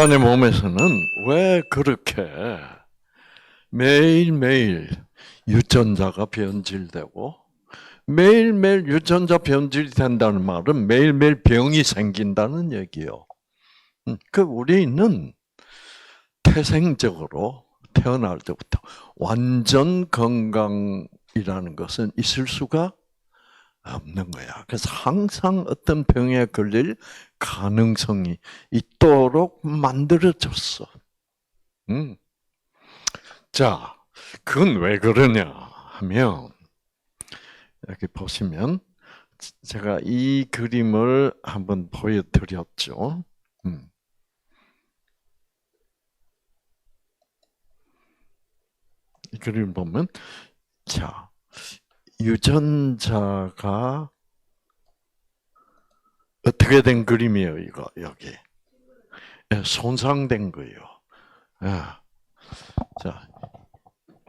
인간의 몸에서는 왜 그렇게 매일매일 유전자가 변질되고 매일매일 유전자 변질이 된다는 말은 매일매일 병이 생긴다는 얘기요. 우리는 태생적으로 태어날 때부터 완전 건강이라는 것은 있을 수가 없는 거야. 그래서 항상 어떤 병에 걸릴 가능성이 있도록 만들어졌어. 자, 그건 왜 그러냐 하면 여기 보시면 제가 이 그림을 한번 보여드렸죠. 이 그림 보면 자, 유전자가 어떻게 된 그림이에요, 이거 여기. 손상된 거예요. 자,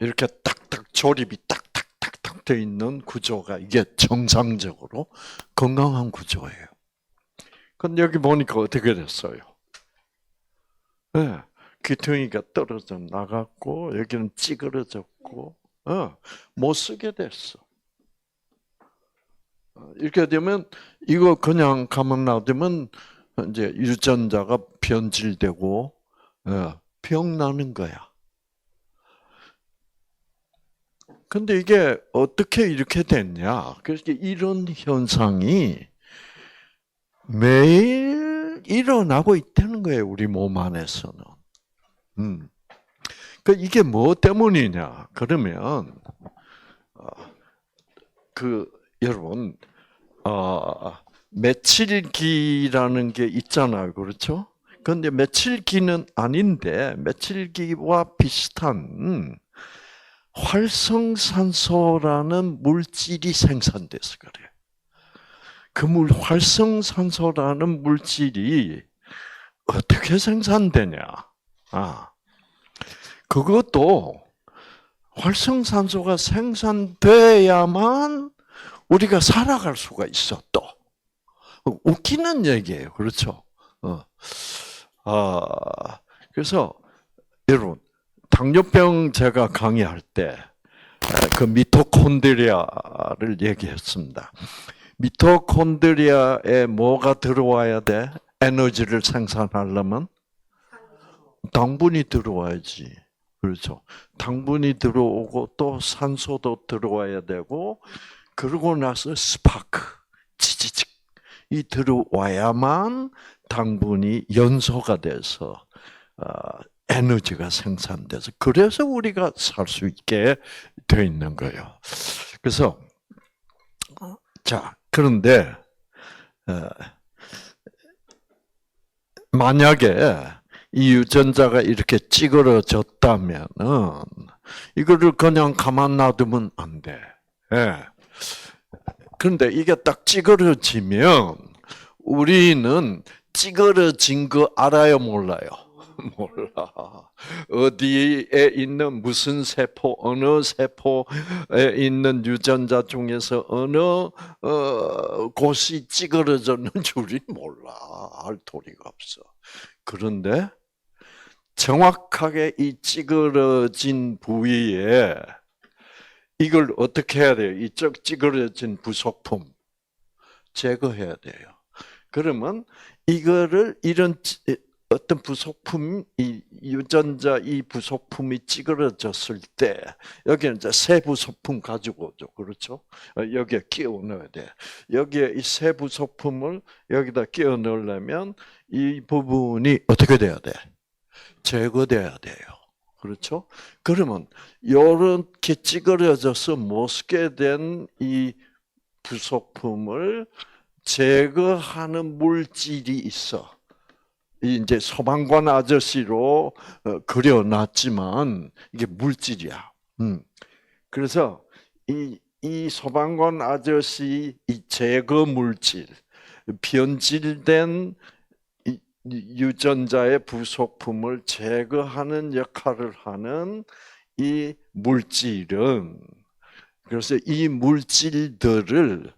이렇게 딱딱 조립이 딱딱딱딱 되어 있는 구조가 이게 정상적으로 건강한 구조예요. 근데 여기 보니까 어떻게 됐어요? 귀퉁이가 떨어져 나갔고 여기는 찌그러졌고 못 쓰게 됐어. 이렇게 되면 이거 그냥 가만 놔두면 이제 유전자가 변질되고 병 나는 거야. 근데 이게 어떻게 이렇게 됐냐? 그래서 이런 현상이 매일 일어나고 있다는 거예요, 우리 몸 안에서는. 이게 뭐 때문이냐? 그러면 여러분 며칠기라는 게 있잖아요, 그렇죠? 그런데 며칠기는 아닌데 며칠기와 비슷한 활성산소라는 물질이 생산돼서 그래요. 활성산소라는 물질이 어떻게 생산되냐? 그것도 활성산소가 생산돼야만 우리가 살아갈 수가 있어, 또. 웃기는 얘기예요. 그렇죠? 그래서, 여러분, 당뇨병 제가 강의할 때, 그 미토콘드리아를 얘기했습니다. 미토콘드리아에 뭐가 들어와야 돼? 에너지를 생산하려면? 당분이 들어와야지. 그렇죠. 당분이 들어오고 또 산소도 들어와야 되고, 그러고 나서 스파크, 찌찌직이 들어와야만 당분이 연소가 돼서 에너지가 생산돼서 그래서 우리가 살 수 있게 되어 있는 거예요. 그래서 자, 그런데 만약에 이 유전자가 이렇게 찌그러졌다면은 이거를 그냥 가만 놔두면 안 돼. 그런데 이게 딱 찌그러지면 우리는 찌그러진 거 알아요, 몰라요? 몰라. 어디에 있는 무슨 세포, 어느 세포에 있는 유전자 중에서 어느 곳이 찌그러졌는지 우리 몰라. 알 도리가 없어. 그런데 정확하게 이 찌그러진 부위에 이걸 어떻게 해야 돼요? 이쪽 찌그러진 부속품 제거해야 돼요. 그러면 이거를 이런 어떤 부속품, 이 유전자 이 부속품이 찌그러졌을 때 여기는 이제 새 부속품 가지고 오죠, 그렇죠? 여기에 끼워 넣어야 돼. 여기에 이 새 부속품을 여기다 끼워 넣으려면 이 부분이 어떻게 돼야 돼? 제거돼야 돼요. 그렇죠? 그러면 이렇게 찌그러져서 못 쓰게 된 이 부속품을 제거하는 물질이 있어. 이제 소방관 아저씨로 그려놨지만 이게 물질이야. 그래서 이 소방관 아저씨 이 제거 물질, 변질된 유전자의 부속품을 제거하는 역할을 하는 이 물질은, 그래서 이 물질들을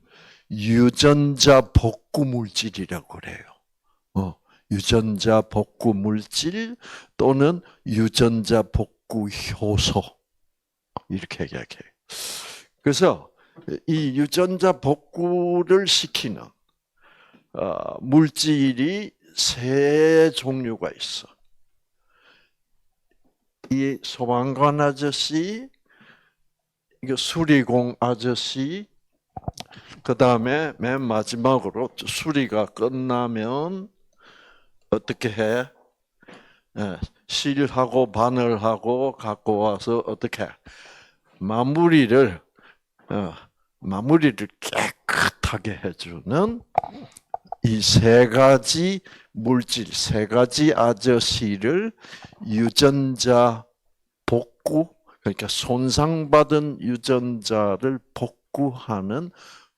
유전자 복구 물질이라고 그래요. 유전자 복구 물질 또는 유전자 복구 효소 이렇게 얘기해요. 그래서 이 유전자 복구를 시키는 물질이 세 종류가 있어. 이 소방관 아저씨, 이거 수리공 아저씨, 그 다음에 맨 마지막으로 수리가 끝나면 어떻게 해? 실하고 바늘하고 갖고 와서 어떻게 마무리를 깨끗하게 해주는 이 세 가지 물질, 세 가지 아저씨를 유전자 복구, 그러니까 손상받은 유전자를 복구하는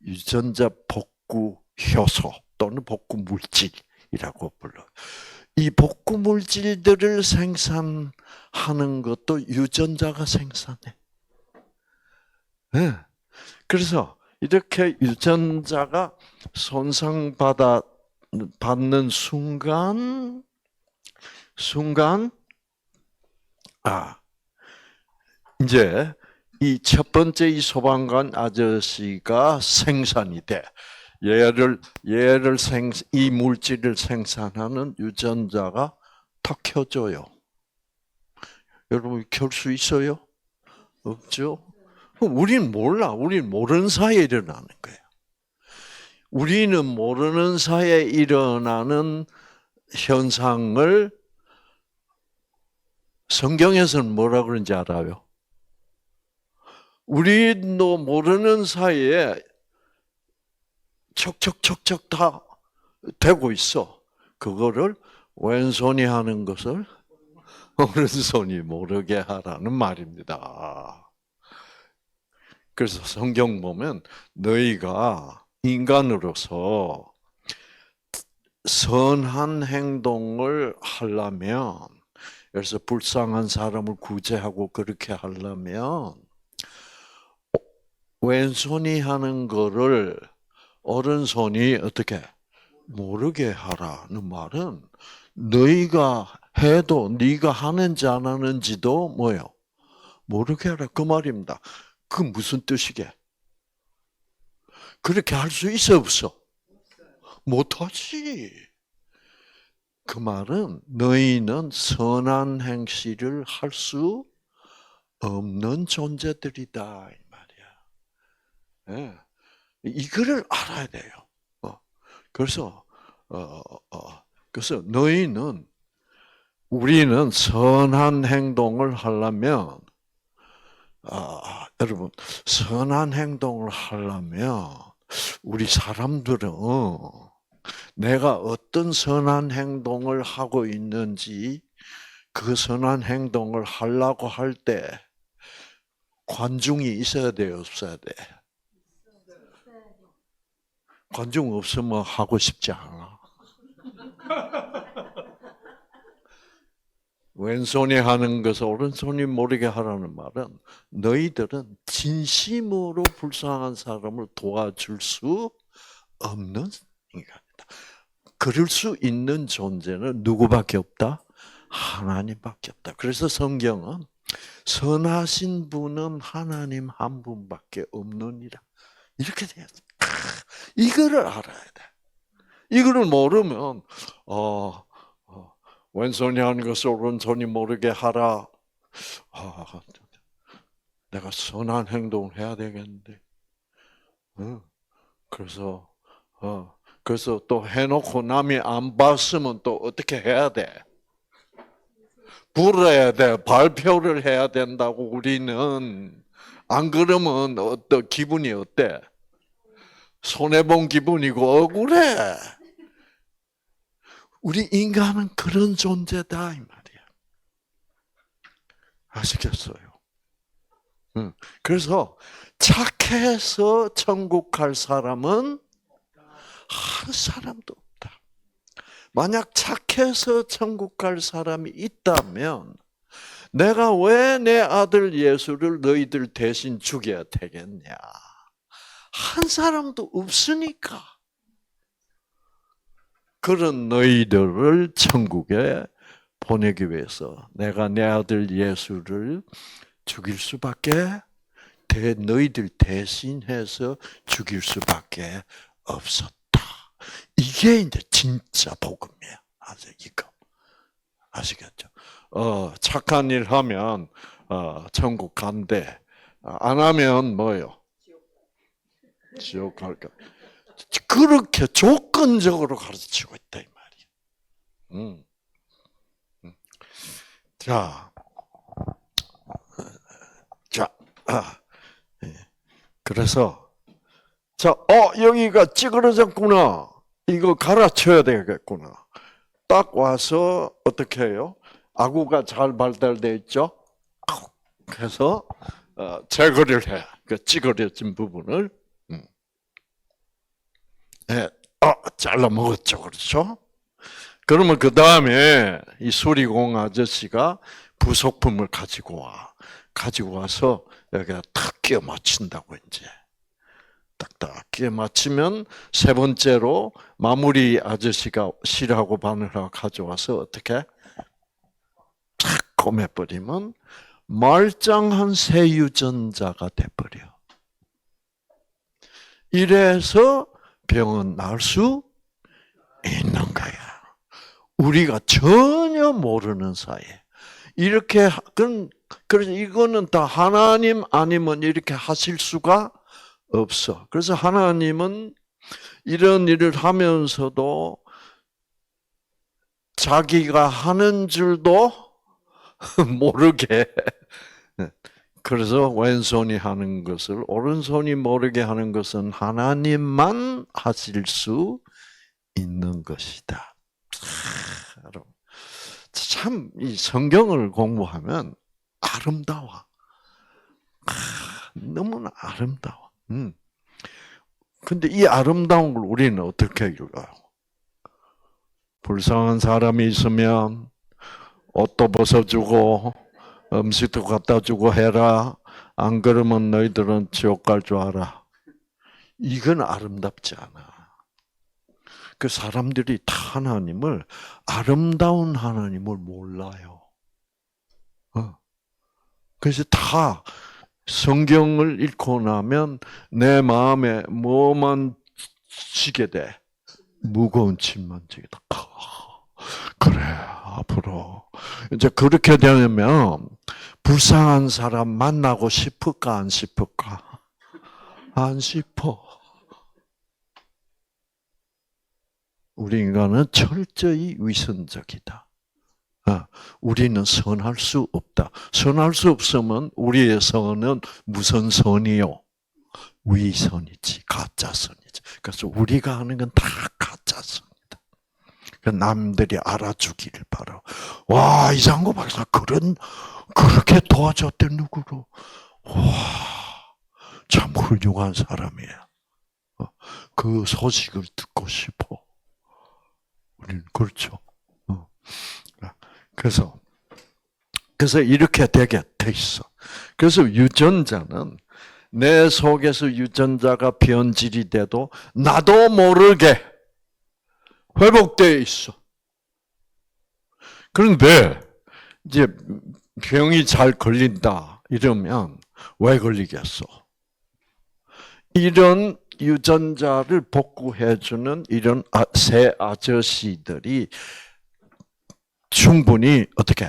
유전자 복구 효소 또는 복구 물질이라고 불러요. 이 복구 물질들을 생산하는 것도 유전자가 생산해. 네. 그래서 이렇게 유전자가 손상받는 순간, 이제 이 첫 번째 이 소방관 아저씨가 생산이 돼. 이 물질을 생산하는 유전자가 탁 켜져요. 여러분 켤 수 있어요? 없죠? 우리는 몰라. 우리는 모르는 사이에 일어나는 거예요. 우리는 모르는 사이에 일어나는 현상을 성경에서는 뭐라 그러는지 알아요? 우리도 모르는 사이에 척척척척 다 되고 있어. 그거를 왼손이 하는 것을 오른손이 모르게 하라는 말입니다. 그래서 성경 보면 너희가 인간으로서 선한 행동을 하려면, 그래서 불쌍한 사람을 구제하고 그렇게 하려면 왼손이 하는 거를 오른손이 어떻게 모르게 하라는 말은 너희가 해도 네가 하는지 안 하는지도 뭐요? 모르게 하라 그 말입니다. 그 무슨 뜻이게? 그렇게 할 수 있어 없어? 못하지. 그 말은 너희는 선한 행실을 할 수 없는 존재들이다 이 말이야. 네. 이거를 알아야 돼요. 그래서 우리는 선한 행동을 하려면 여러분 선한 행동을 하려면 우리 사람들은 내가 어떤 선한 행동을 하고 있는지 그 선한 행동을 하려고 할 때 관중이 있어야 돼, 없어야 돼? 관중 없으면 하고 싶지 않아. 왼손이 하는 것을 오른손이 모르게 하라는 말은 너희들은 진심으로 불쌍한 사람을 도와줄 수 없는 인간이다. 그럴 수 있는 존재는 누구밖에 없다? 하나님밖에 없다. 그래서 성경은 선하신 분은 하나님 한 분밖에 없느니라. 이렇게 돼요. 이거를 알아야 돼. 이거를 모르면 왼손이 하는 것을 오른손이 모르게 하라. 내가 선한 행동을 해야 되겠는데. 그래서 또 해놓고 남이 안 봤으면 또 어떻게 해야 돼? 불어야 돼. 발표를 해야 된다고 우리는. 안 그러면 기분이 어때? 손해본 기분이고 억울해. 우리 인간은 그런 존재다 이 말이야. 아시겠어요? 그래서 착해서 천국 갈 사람은 한 사람도 없다. 만약 착해서 천국 갈 사람이 있다면 내가 왜 내 아들 예수를 너희들 대신 죽여야 되겠냐? 한 사람도 없으니까. 그런 너희들을 천국에 보내기 위해서 내가 내 아들 예수를 죽일 수밖에, 너희들 대신해서 죽일 수밖에 없었다. 이게 이제 진짜 복음이야. 이거. 아시겠죠? 착한 일 하면 천국 간대. 안 하면 뭐요? 지옥 갈까? 그렇게 조건적으로 가르치고 있다 이 말이야. 자, 그래서 여기가 찌그러졌구나. 이거 갈아쳐야 되겠구나. 딱 와서 어떻게 해요? 아구가 잘 발달돼 있죠. 그래서 제거를 해. 그 찌그러진 부분을. 잘라 먹었죠, 그렇죠? 그러면 그 다음에 이 수리공 아저씨가 부속품을 가지고 와서 여기다 탁 끼워 맞춘다고 이제. 딱딱 끼워 맞추면 세 번째로 마무리 아저씨가 실하고 바늘하고 가져와서 어떻게 탁 꼬매버리면 말짱한 새 유전자가 돼버려. 이래서 병은 나을 수 있는 거야. 우리가 전혀 모르는 사이에. 이렇게, 그래서 이거는 다 하나님 아니면 이렇게 하실 수가 없어. 그래서 하나님은 이런 일을 하면서도 자기가 하는 줄도 모르게. 그래서 왼손이 하는 것을 오른손이 모르게 하는 것은 하나님만 하실 수 있는 것이다. 참 이 성경을 공부하면 아름다워. 너무나 아름다워. 근데 이 아름다운 걸 우리는 어떻게 읽어요? 불쌍한 사람이 있으면 옷도 벗어주고 음식도 갖다 주고 해라. 안 그러면 너희들은 지옥 갈 줄 알아. 이건 아름답지 않아. 그 사람들이 다 하나님을, 아름다운 하나님을 몰라요. 그래서 다 성경을 읽고 나면 내 마음에 뭐만 지게 돼? 무거운 짐만 지게 돼. 그래, 앞으로 이제 그렇게 되면 불쌍한 사람 만나고 싶을까 안 싶을까? 안 싶어. 우리 인간은 철저히 위선적이다. 우리는 선할 수 없다. 선할 수 없으면 우리의 선은 무슨 선이요? 위선이지, 가짜 선이지. 그래서 우리가 하는 건 다 가짜 선이다. 남들이 알아주기를 바라. 와, 이상고 박사 그렇게 도와줬대 누구로? 와, 참 훌륭한 사람이야. 그 소식을 듣고 싶어. 우리는 그렇죠. 그래서 이렇게 되게 돼 있어. 그래서 유전자는 내 속에서 유전자가 변질이 돼도 나도 모르게 회복되어 있어. 그런데 이제 병이 잘 걸린다 이러면 왜 걸리겠어? 이런 유전자를 복구해주는 이런 새 아저씨들이 충분히 어떻게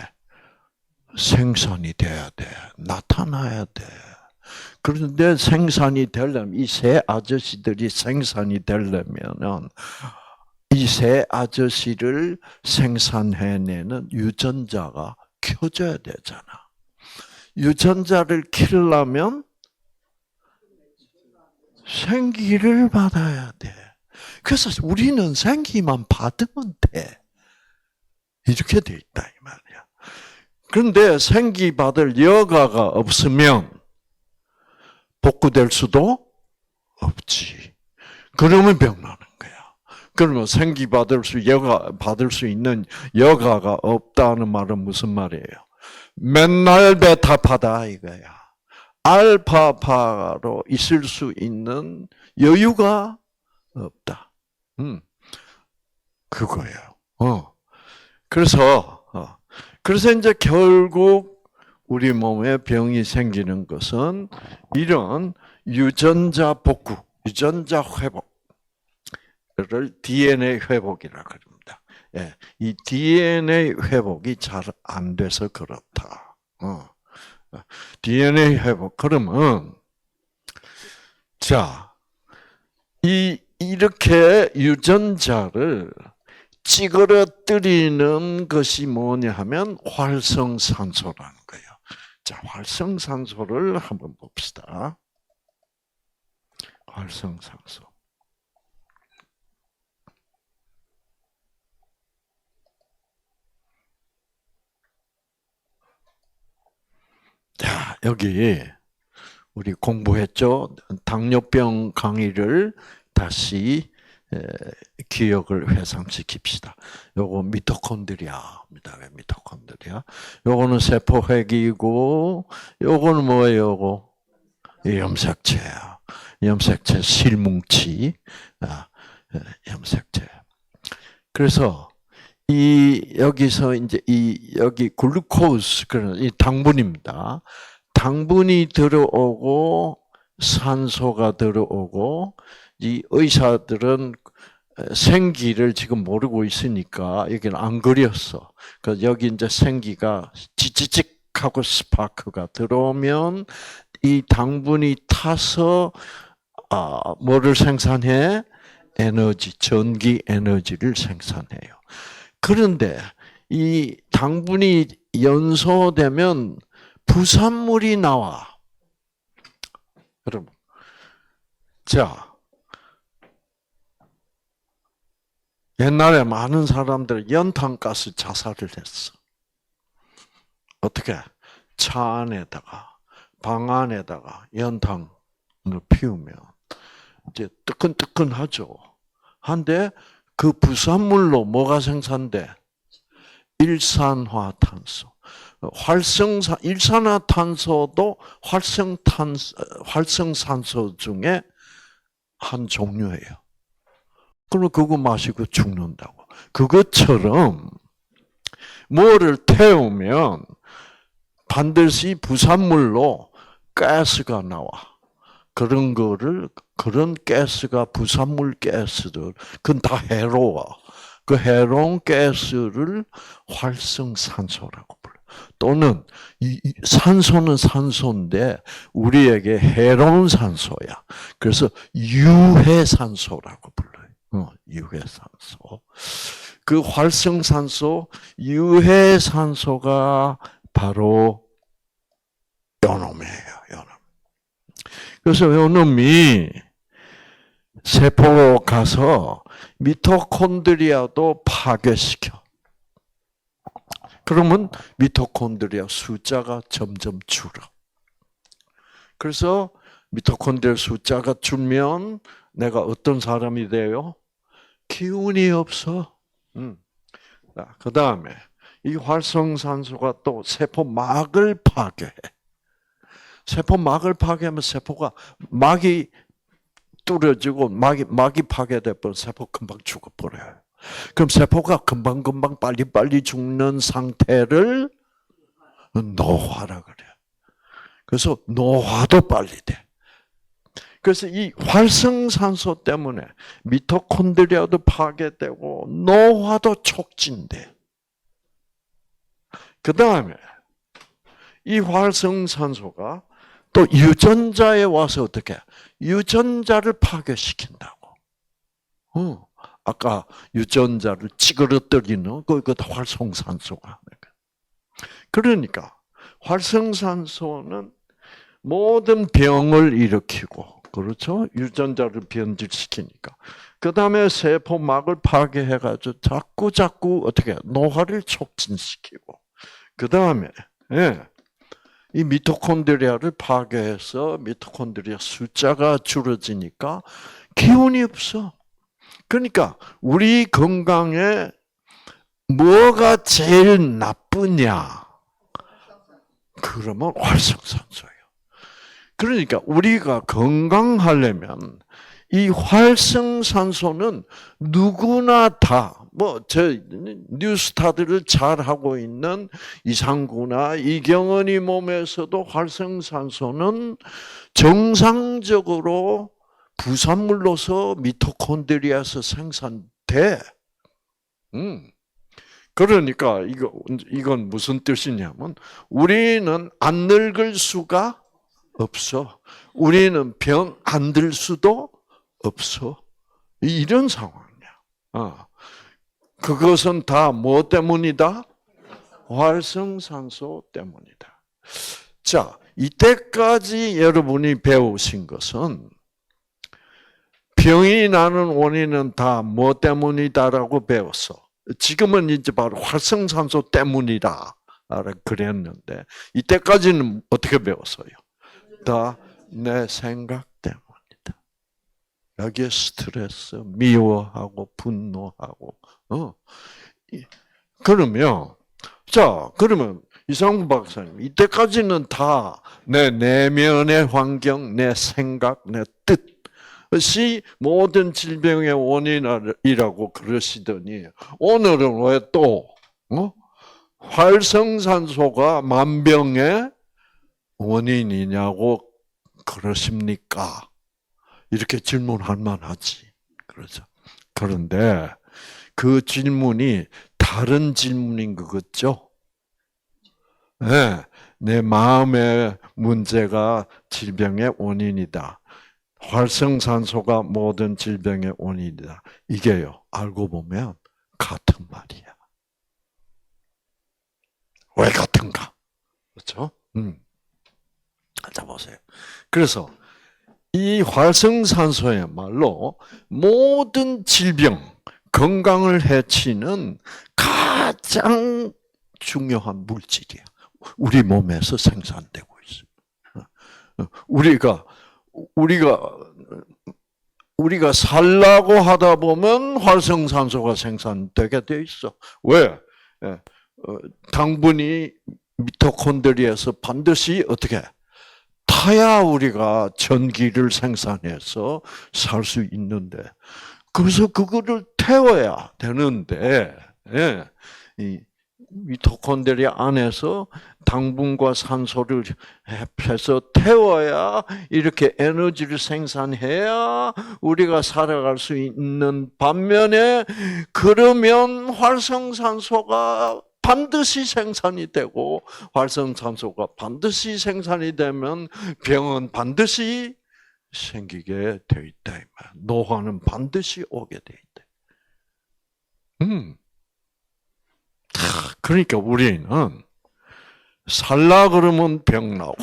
생산이 돼야 돼. 나타나야 돼. 그런데 생산이 되려면, 이 새 아저씨들이 생산이 되려면은 이 새 아저씨를 생산해내는 유전자가 켜져야 되잖아. 유전자를 키려면 생기를 받아야 돼. 그래서 우리는 생기만 받으면 돼. 이렇게 돼 있다 이 말이야. 그런데 생기 받을 여가가 없으면 복구될 수도 없지. 그러면 병나는 거야. 그러면 생기 받을 수 있는 여가가 없다는 말은 무슨 말이에요? 맨날 베타파다 이거야. 알파파로 있을 수 있는 여유가 없다. 그거예요. 그래서 이제 결국 우리 몸에 병이 생기는 것은 이런 유전자 복구, 유전자 회복을 DNA 회복이라 그럽니다. 예, 이 DNA 회복이 잘 안 돼서 그렇다. DNA 회복 그러면 자, 이렇게 유전자를 찌그러뜨리는 것이 뭐냐 하면 활성산소라는 거예요. 자, 활성산소를 한번 봅시다. 활성산소. 자, 여기 우리 공부했죠? 당뇨병 강의를 다시 기억을 회상시킵시다. 요거 미토콘드리아입니다. 미토콘드리아. 요거는 세포핵이고, 요거는 뭐예요? 요거 염색체야. 염색체 실뭉치. 염색체. 그래서 여기서 이제 여기 글루코스 그런 이 당분입니다. 당분이 들어오고 산소가 들어오고 이 의사들은 생기를 지금 모르고 있으니까 여기는 안 그렸어. 그 여기 이제 생기가 찌찌직하고 스파크가 들어오면 이 당분이 타서 뭐를 생산해? 에너지, 전기 에너지를 생산해요. 그런데 이 당분이 연소되면 부산물이 나와. 여러분, 자, 옛날에 많은 사람들이 연탄가스 자살을 했어. 어떻게? 차 안에다가, 방 안에다가 연탄을 피우면 이제 뜨끈뜨끈하죠. 한데 그 부산물로 뭐가 생산돼? 일산화탄소. 일산화탄소도 활성산소 중에 한 종류예요. 그럼 그거 마시고 죽는다고. 그것처럼 뭐를 태우면 반드시 부산물로 가스가 나와. 그런 가스가 부산물 가스들, 그건 다 해로워. 그 해로운 가스를 활성산소라고 불러요. 또는 산소는 산소인데 우리에게 해로운 산소야. 그래서 유해산소라고 불러요. 유해산소. 그 활성산소, 유해산소가 바로 요놈이에요. 요놈. 그래서 요놈이 세포로 가서 미토콘드리아도 파괴시켜. 그러면 미토콘드리아 숫자가 점점 줄어. 그래서 미토콘드리아 숫자가 줄면 내가 어떤 사람이 돼요? 기운이 없어. 그 다음에 이 활성산소가 또 세포막을 파괴해. 세포막을 파괴하면 세포가 막이 뚫어지고 막이 파괴돼버려 세포 금방 죽어버려요. 그럼 세포가 금방 빨리 죽는 상태를 노화라 그래요. 그래서 노화도 빨리 돼. 그래서 이 활성산소 때문에 미토콘드리아도 파괴되고 노화도 촉진돼. 그 다음에 이 활성산소가 또 유전자에 와서 어떻게? 유전자를 파괴시킨다고. 아까 유전자를 찌그러뜨리는 그것도 활성산소가. 그러니까 활성산소는 모든 병을 일으키고, 그렇죠? 유전자를 변질시키니까. 그 다음에 세포막을 파괴해가지고 자꾸 어떻게 노화를 촉진시키고, 그 다음에 이 미토콘드리아를 파괴해서 미토콘드리아 숫자가 줄어지니까 기운이 없어. 그러니까 우리 건강에 뭐가 제일 나쁘냐? 그러면 활성산소예요. 그러니까 우리가 건강하려면 이 활성산소는 누구나 다, 제 뉴스타들을 잘 하고 있는 이상구나 이경은이 몸에서도 활성산소는 정상적으로 부산물로서 미토콘드리아에서 생산돼. 그러니까 이건 무슨 뜻이냐면 우리는 안 늙을 수가 없어. 우리는 병 안 들 수도 없어. 이런 상황이야. 그것은 다 뭐 때문이다? 활성산소 때문이다. 자, 이때까지 여러분이 배우신 것은 병이 나는 원인은 다 뭐 때문이다라고 배웠어. 지금은 이제 바로 활성산소 때문이다. 그랬는데 이때까지는 어떻게 배웠어요? 다 내 생각 때문이다. 여기에 스트레스, 미워하고 분노하고. 그러면 이상구 박사님, 이때까지는 다 내 내면의 환경, 내 생각, 내 뜻이 모든 질병의 원인이라고 그러시더니 오늘은 왜 또 활성산소가 만병의 원인이냐고 그러십니까? 이렇게 질문할 만하지. 그렇죠. 그런데 그 질문이 다른 질문인 것 같죠? 네, 내 마음의 문제가 질병의 원인이다. 활성산소가 모든 질병의 원인이다. 이게요, 알고 보면 같은 말이야. 왜 같은가? 그렇죠? 자, 보세요. 그래서 이 활성산소야말로 모든 질병, 건강을 해치는 가장 중요한 물질이야. 우리 몸에서 생산되고 있어. 우리가 살라고 하다 보면 활성산소가 생산되게 돼 있어. 왜? 당분이 미토콘드리아에서 반드시 어떻게 타야 우리가 전기를 생산해서 살 수 있는데, 그래서 그거를 태워야 되는데, 이 미토콘드리아 안에서 당분과 산소를 합해서 태워야 이렇게 에너지를 생산해야 우리가 살아갈 수 있는 반면에, 그러면 활성산소가 반드시 생산이 되고, 활성산소가 반드시 생산이 되면 병은 반드시 생기게 돼 있다. 노화는 반드시 오게 돼 있다. 그러니까 우리는 살라 그러면 병 나고,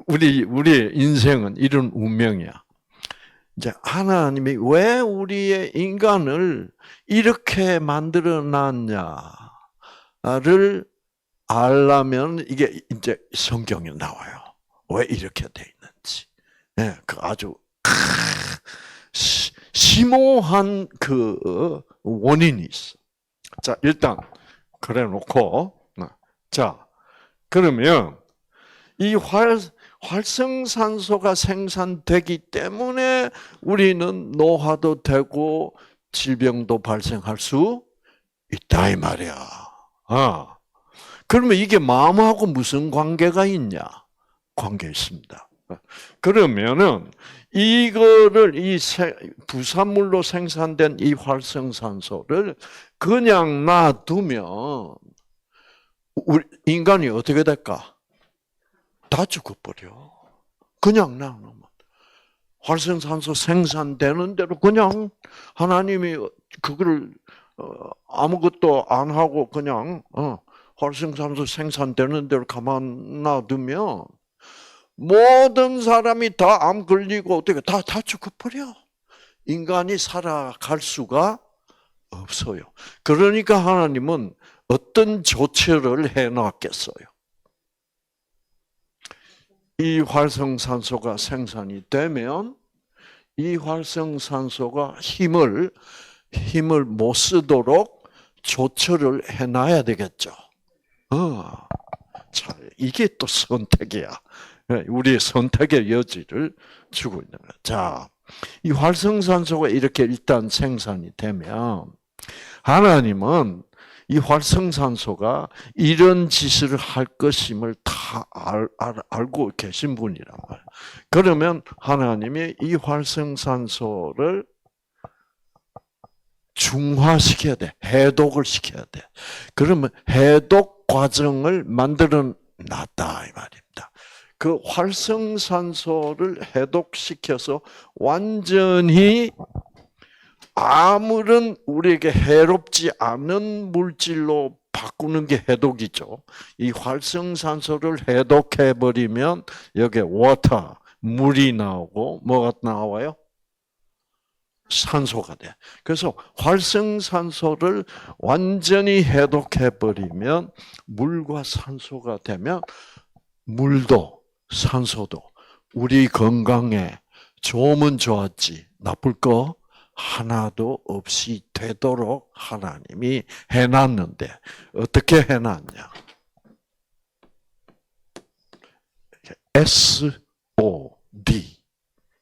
우리의 인생은 이런 운명이야. 이제 하나님이 왜 우리의 인간을 이렇게 만들어 놨냐를 알려면 이게 이제 성경에 나와요. 왜 이렇게 돼 있는지. 그 아주 심오한 그 원인이 있어. 자, 일단 그래 놓고, 자, 그러면 이 활성산소가 생산되기 때문에 우리는 노화도 되고 질병도 발생할 수 있다 이 말이야. 그러면 이게 마음하고 무슨 관계가 있냐? 관계 있습니다. 그러면은 이거를 부산물로 생산된 이 활성산소를 그냥 놔두면 우리 인간이 어떻게 될까? 다 죽어버려. 그냥 놔두면 활성산소 생산되는 대로 그냥 하나님이 그거를 아무것도 안 하고 그냥 활성산소 생산되는 대로 가만 놔두면 모든 사람이 다 암 걸리고 어떻게 다 죽어버려. 인간이 살아갈 수가 없어요. 그러니까 하나님은 어떤 조처를 해놨겠어요. 이 활성산소가 생산이 되면 이 활성산소가 힘을 못 쓰도록 조처를 해놔야 되겠죠. 자, 이게 또 선택이야. 우리의 선택의 여지를 주고 있는 거예요. 자, 이 활성산소가 이렇게 일단 생산이 되면 하나님은 이 활성산소가 이런 짓을 할 것임을 다 알고 계신 분이란 말이에요. 그러면 하나님이 이 활성산소를 중화시켜야 돼. 해독을 시켜야 돼. 그러면 해독 과정을 만들어 놨다 이 말입니다. 그 활성산소를 해독시켜서 완전히 아무런 우리에게 해롭지 않은 물질로 바꾸는 게 해독이죠. 이 활성산소를 해독해 버리면 여기에 워터, 물이 나오고 뭐가 나와요? 산소가 돼. 그래서 활성산소를 완전히 해독해 버리면 물과 산소가 되면 물도 산소도 우리 건강에 좋으면 좋았지 나쁠 거 하나도 없이 되도록 하나님이 해놨는데 어떻게 해놨냐?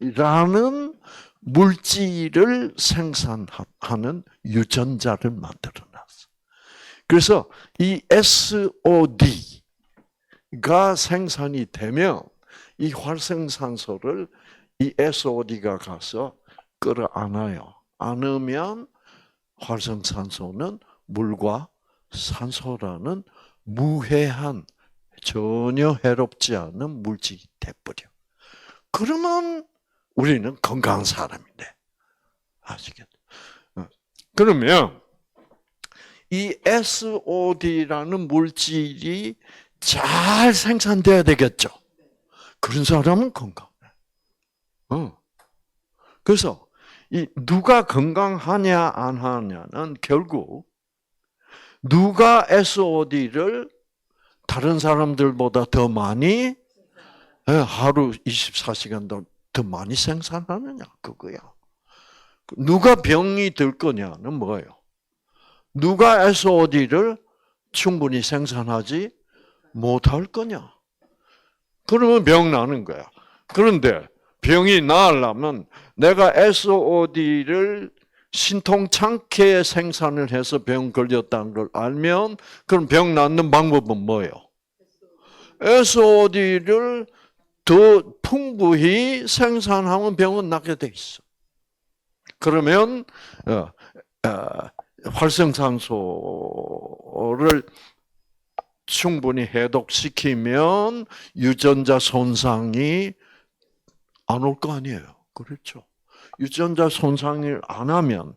SOD라는 물질을 생산하는 유전자를 만들어놨어. 그래서 이 SOD가 생산이 되면 이 활성산소를 이 SOD가 가서 끌어안아요. 안으면 활성산소는 물과 산소라는 무해한 전혀 해롭지 않은 물질이 돼버려. 그러면 우리는 건강한 사람인데. 아시겠죠? 그러면 이 SOD라는 물질이 잘 생산돼야 되겠죠. 그런 사람은 건강해. 그래서 이 누가 건강하냐 안 하냐는 결국 누가 SOD를 다른 사람들보다 더 많이 하루 24시간 더 많이 생산하느냐 그거야. 누가 병이 들 거냐는 뭐예요? 누가 SOD를 충분히 생산하지 못할 거냐. 그러면 병 나는 거야. 그런데 병이 나으려면 내가 SOD를 신통찮게 생산을 해서 병 걸렸다는 걸 알면 그럼 병 낫는 방법은 뭐예요? SOD를 더 풍부히 생산하면 병은 낫게 돼 있어. 그러면 활성산소를 충분히 해독시키면 유전자 손상이 안 올 거 아니에요. 그렇죠. 유전자 손상을 안 하면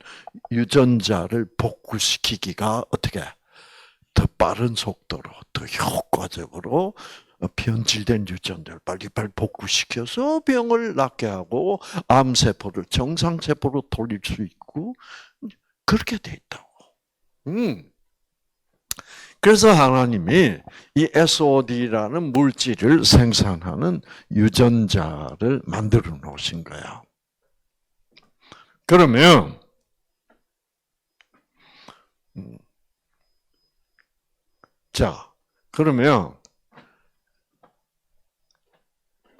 유전자를 복구시키기가 어떻게 더 빠른 속도로 더 효과적으로 변질된 유전자를 빨리빨리 복구시켜서 병을 낫게 하고 암세포를 정상세포로 돌릴 수 있고 그렇게 돼 있다고. 그래서 하나님이 이 SOD라는 물질을 생산하는 유전자를 만들어 놓으신 거야. 그러면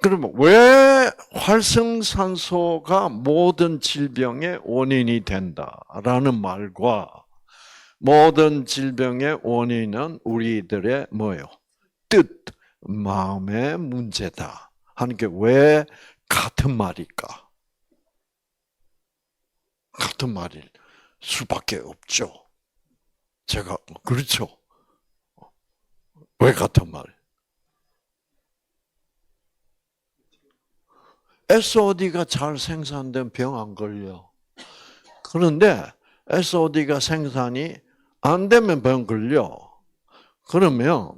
그러면 왜 활성산소가 모든 질병의 원인이 된다라는 말과 모든 질병의 원인은 우리들의 뭐예요? 뜻, 마음의 문제다 하는 게 왜 같은 말일까? 같은 말일 수밖에 없죠. 제가 그렇죠. 왜 같은 말? SOD가 잘 생산된 병 안 걸려. 그런데 SOD가 생산이 안 되면 병 걸려. 그러면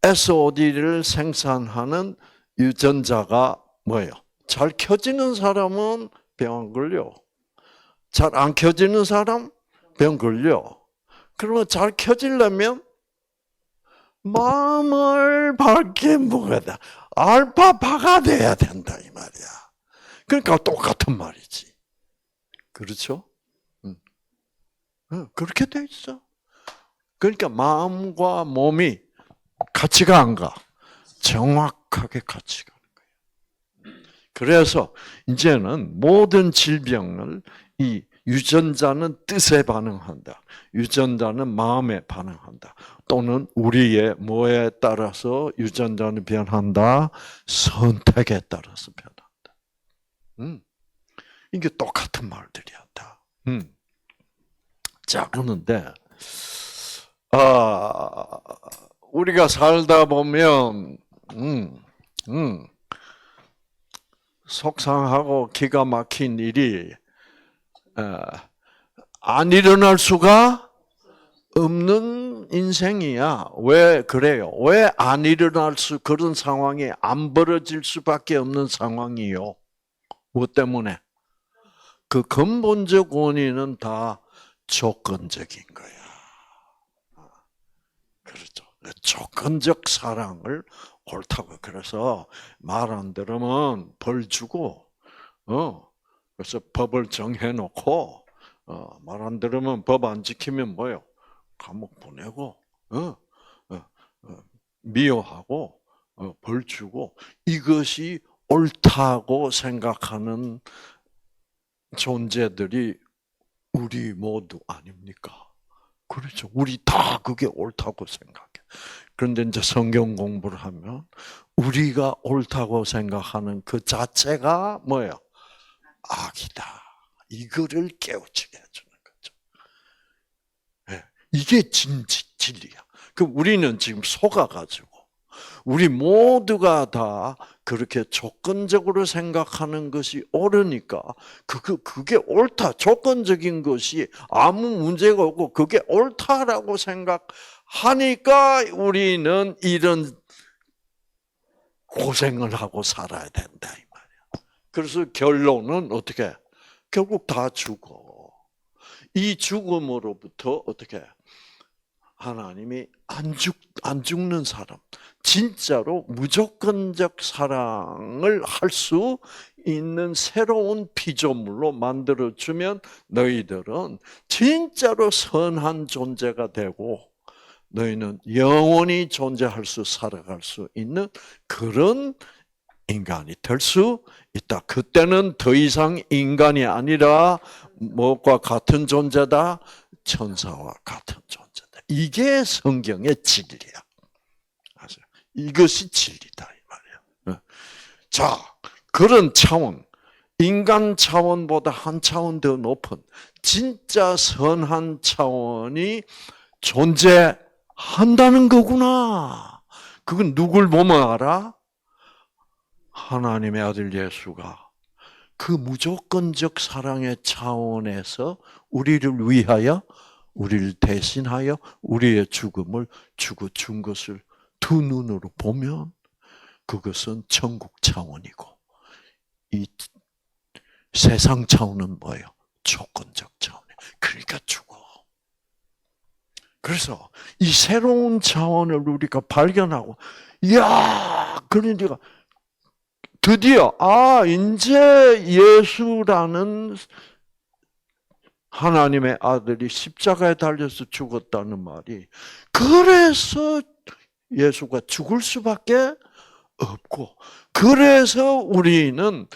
SOD를 생산하는 유전자가 뭐예요? 잘 켜지는 사람은 병 안 걸려. 잘 안 켜지는 사람 병 걸려. 그러면 잘 켜지려면 마음을 밝게 먹어야 돼. 알파파가 돼야 된다 이 말이야. 그러니까 똑같은 말이지. 그렇죠? 그렇게 돼 있어. 그러니까 마음과 몸이 같이 가 안 가? 정확하게 같이 가는 거예요. 그래서 이제는 모든 질병을 이 유전자는 뜻에 반응한다. 유전자는 마음에 반응한다. 또는 우리의 뭐에 따라서 유전자는 변한다? 선택에 따라서 변한다. 이게 똑같은 말들이야, 다. 자, 그런데, 우리가 살다 보면, 속상하고 기가 막힌 일이, 안 일어날 수가 없는 인생이야. 왜 그래요? 왜 안 일어날 그런 상황이 안 벌어질 수밖에 없는 상황이요? 무엇 때문에? 그 근본적 원인은 다 조건적인 거야. 그렇죠. 조건적 사랑을 옳다고. 그래서 말 안 들으면 벌 주고, 그래서 법을 정해놓고, 말 안 들으면 법 안 지키면 뭐요? 감옥 보내고, 미워하고, 벌 주고, 이것이 옳다고 생각하는 존재들이 우리 모두 아닙니까? 그렇죠. 우리 다 그게 옳다고 생각해. 그런데 이제 성경 공부를 하면 우리가 옳다고 생각하는 그 자체가 뭐예요? 악이다. 이거를 깨우치게 해주는 거죠. 네. 이게 진리야. 그럼 우리는 지금 속아가지고 우리 모두가 다 그렇게 조건적으로 생각하는 것이 옳으니까 그게 옳다. 조건적인 것이 아무 문제가 없고 그게 옳다라고 생각하니까 우리는 이런 고생을 하고 살아야 된다 이 말이야. 그래서 결론은 어떻게? 결국 다 죽어. 이 죽음으로부터 어떻게? 하나님이 안 죽는 사람, 진짜로 무조건적 사랑을 할 수 있는 새로운 피조물로 만들어주면 너희들은 진짜로 선한 존재가 되고 너희는 영원히 존재할 수, 살아갈 수 있는 그런 인간이 될 수 있다. 그때는 더 이상 인간이 아니라 무엇과 같은 존재다? 천사와 같은 존재다. 이게 성경의 진리야. 이것이 진리다 이 말이야. 자, 그런 차원, 인간 차원보다 한 차원 더 높은 진짜 선한 차원이 존재한다는 거구나. 그건 누굴 보면 알아? 하나님의 아들 예수가 그 무조건적 사랑의 차원에서 우리를 위하여, 우리를 대신하여 우리의 죽음을 주고 준 것을 두 눈으로 보면 그것은 천국 차원이고 이 세상 차원은 뭐예요? 조건적 차원이에요. 그러니까 죽어. 그래서 이 새로운 차원을 우리가 발견하고, 이야, 그러니까 드디어 이제 예수라는 하나님의 아들이 십자가에 달려서 죽었다는 말이, 그래서 예수가 죽을 수밖에 없고, 그래서 우리는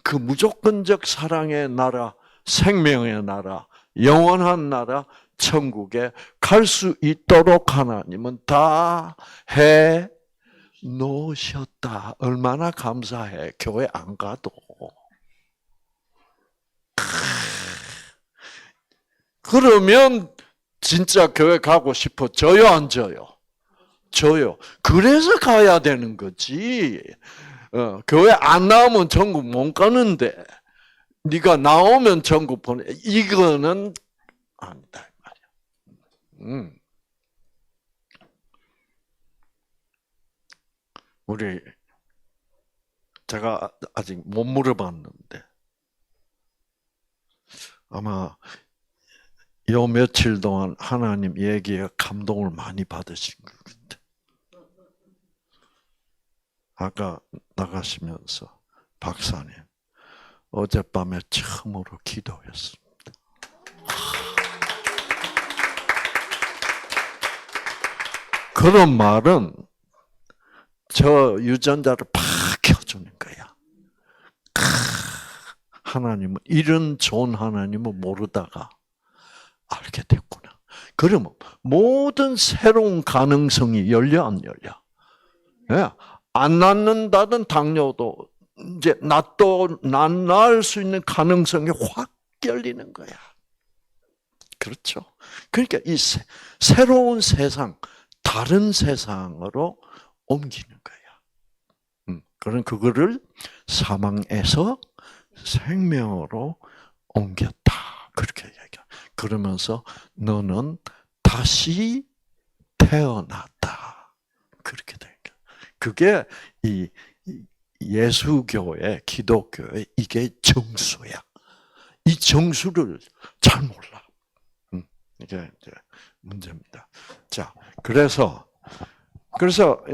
그 무조건적 사랑의 나라, 생명의 나라, 영원한 나라, 천국에 갈 수 있도록 하나님은 다 해 놓으셨다. 얼마나 감사해. 교회 안 가도. 그러면 진짜 교회 가고 싶어져요, 안 져요? 져요. 그래서 가야 되는 거지. 교회 안 나오면 천국 못 가는데 네가 나오면 천국 보내. 이거는 아니다 이 말이야. 제가 아직 못 물어봤는데 아마 요 며칠 동안 하나님 얘기에 감동을 많이 받으신 것 같아요. 아까 나가시면서 박사님 어젯밤에 처음으로 기도했습니다. 그런 말은 저 유전자를 팍 켜주는 거야. 하나님은 이런 좋은 하나님을 모르다가 알게 됐구나. 그러면 모든 새로운 가능성이 열려 안 열려? 예. 안 낫는다는 당뇨도 이제 낫을 수 있는 가능성이 확 열리는 거야. 그렇죠? 그러니까 이 새로운 세상, 다른 세상으로 옮기는 거야. 그런 그거를 사망에서 생명으로 옮겼다. 그렇게 얘기해. 그러면서 너는 다시 태어났다. 그렇게 된 거야. 그게 이 예수교의, 기독교의 이게 정수야. 이 정수를 잘 몰라. 이게 이제 문제입니다. 자, 그래서